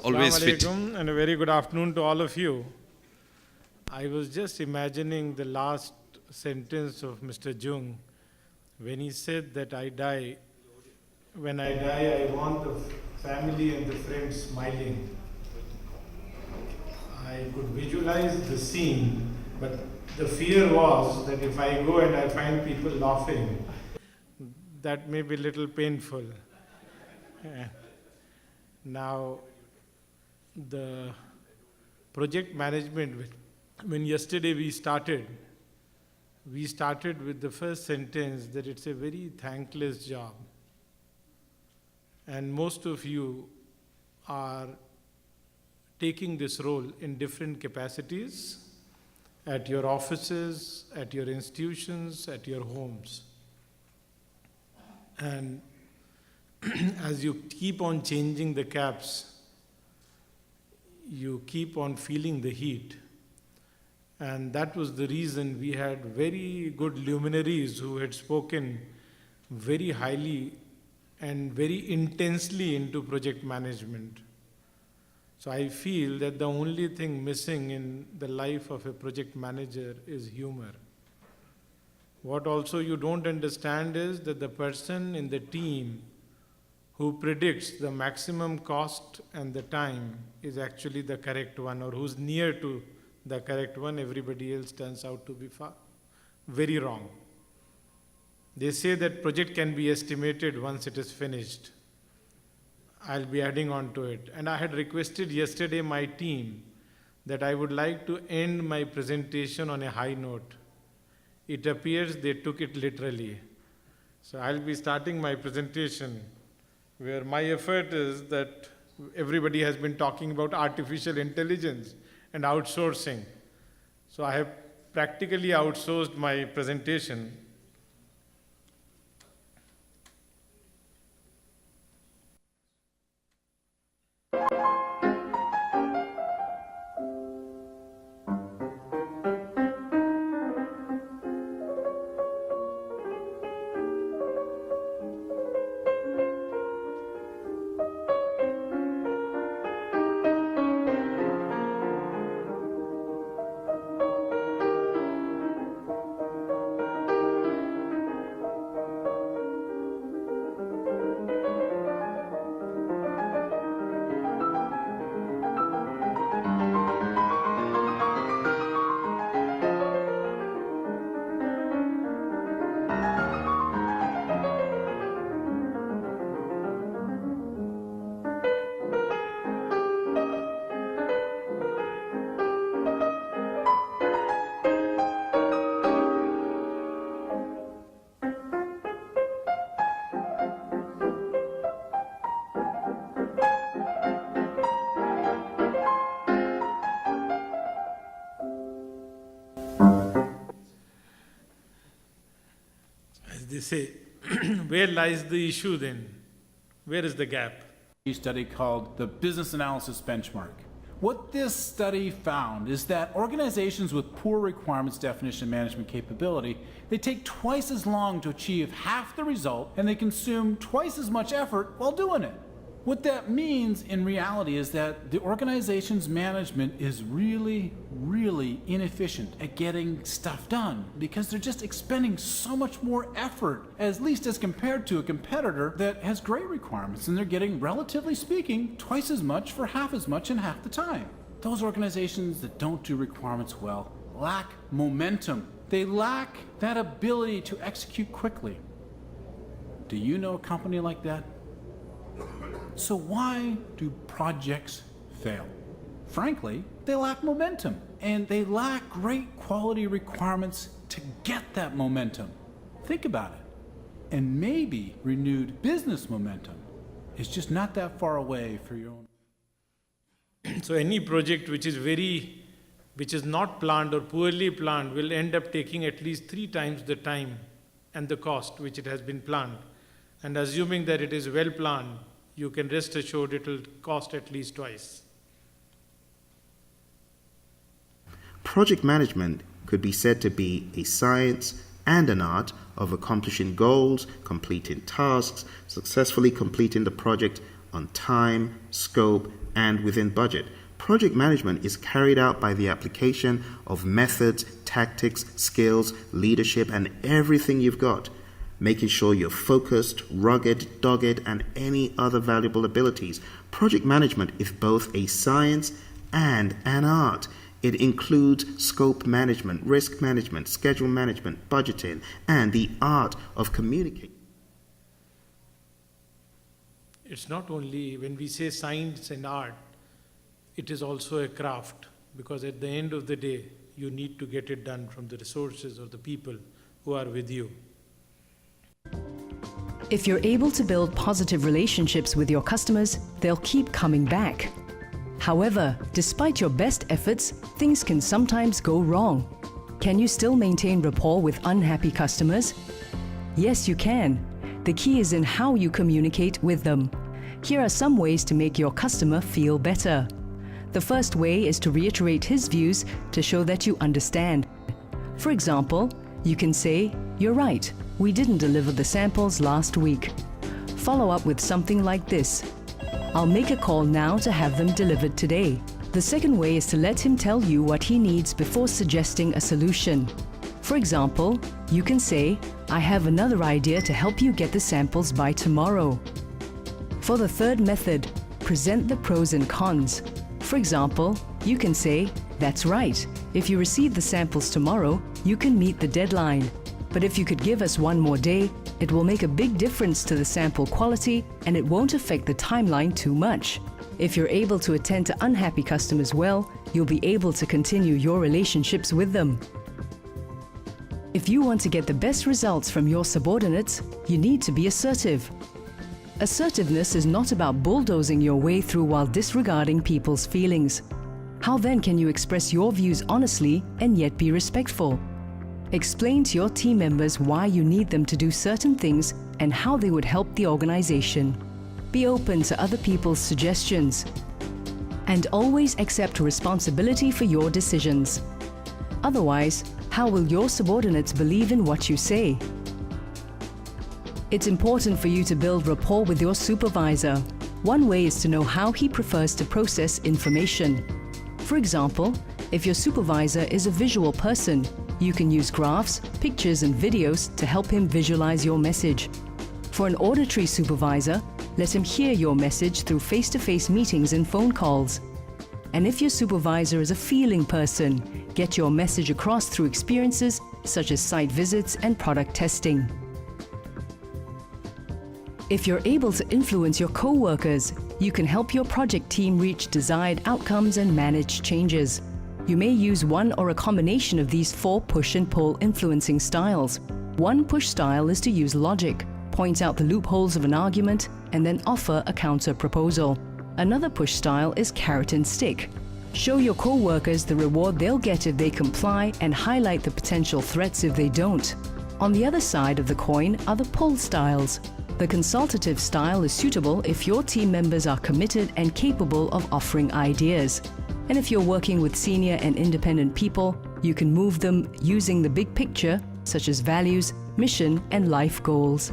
always Assalamu fit. alaikum and a very good afternoon to all of you. I was just imagining the last sentence of Mr. Jung when he said that when I die, I want the family and the friends smiling. I could visualize the scene, but the fear was that if I go and I find people laughing, that may be a little painful. Now, the project management, when yesterday we started with the first sentence that it's a very thankless job. And most of you are taking this role in different capacities at your offices, at your institutions, at your homes. And as you keep on changing the caps, you keep on feeling the heat. And that was the reason we had very good luminaries who had spoken very highly and very intensely into project management. So I feel that the only thing missing in the life of a project manager is humor. What also you don't understand is that the person in the team who predicts the maximum cost and the time is actually the correct one, or who's near to the correct one. Everybody else turns out to be very wrong. They say that project can be estimated once it is finished. I'll be adding on to it. And I had requested yesterday my team that I would like to end my presentation on a high note. It appears they took it literally. So I'll be starting my presentation where my effort is that everybody has been talking about artificial intelligence and outsourcing. So I have practically outsourced my presentation. They say, where lies the issue then? Where is the gap? A study called the Business Analysis Benchmark. What this study found is that organizations with poor requirements definition and management capability, they take twice as long to achieve half the result, and they consume twice as much effort while doing it. What that means in reality is that the organization's management is really inefficient at getting stuff done because they're just expending so much more effort, at least as compared to a competitor that has great requirements, and they're getting, relatively speaking, twice as much for half as much in half the time. Those organizations that don't do requirements well lack momentum. They lack that ability to execute quickly. Do you know a company like that? So why do projects fail? Frankly, they lack momentum, and they lack great quality requirements to get that momentum. Think about it. And maybe renewed business momentum is just not that far away for your own. So any project which is not planned or poorly planned will end up taking at least 3 times the time and the cost which it has been planned. And assuming that it is well planned, you can rest assured it will cost at least twice. Project management could be said to be a science and an art of accomplishing goals, completing tasks, successfully completing the project on time, scope, and within budget. Project management is carried out by the application of methods, tactics, skills, leadership, and everything you've got, making sure you're focused, rugged, dogged, and any other valuable abilities. Project management is both a science and an art. It includes scope management, risk management, schedule management, budgeting, and the art of communicating. It's not only when we say science and art, it is also a craft, because at the end of the day, you need to get it done from the resources of the people who are with you. If you're able to build positive relationships with your customers, they'll keep coming back. However, despite your best efforts, things can sometimes go wrong. Can you still maintain rapport with unhappy customers? Yes, you can. The key is in how you communicate with them. Here are some ways to make your customer feel better. The first way is to reiterate his views to show that you understand. For example, you can say, "You're right, we didn't deliver the samples last week." Follow up with something like this: "I'll make a call now to have them delivered today." The second way is to let him tell you what he needs before suggesting a solution. For example, you can say, "I have another idea to help you get the samples by tomorrow." For the third method, present the pros and cons. For example, you can say, "That's right, if you receive the samples tomorrow, you can meet the deadline. But if you could give us one more day, it will make a big difference to the sample quality and it won't affect the timeline too much." If you're able to attend to unhappy customers well, you'll be able to continue your relationships with them. If you want to get the best results from your subordinates, you need to be assertive. Assertiveness is not about bulldozing your way through while disregarding people's feelings. How then can you express your views honestly and yet be respectful? Explain to your team members why you need them to do certain things and how they would help the organization. Be open to other people's suggestions. And always accept responsibility for your decisions. Otherwise, how will your subordinates believe in what you say? It's important for you to build rapport with your supervisor. One way is to know how he prefers to process information. For example, if your supervisor is a visual person, you can use graphs, pictures, and videos to help him visualize your message. For an auditory supervisor, let him hear your message through face-to-face meetings and phone calls. And if your supervisor is a feeling person, get your message across through experiences such as site visits and product testing. If you're able to influence your co-workers, you can help your project team reach desired outcomes and manage changes. You may use one or a combination of these 4 push and pull influencing styles. One push style is to use logic, point out the loopholes of an argument, and then offer a counter proposal. Another push style is carrot and stick. Show your co-workers the reward they'll get if they comply and highlight the potential threats if they don't. On the other side of the coin are the pull styles. The consultative style is suitable if your team members are committed and capable of offering ideas. And if you're working with senior and independent people, you can move them using the big picture, such as values, mission, and life goals.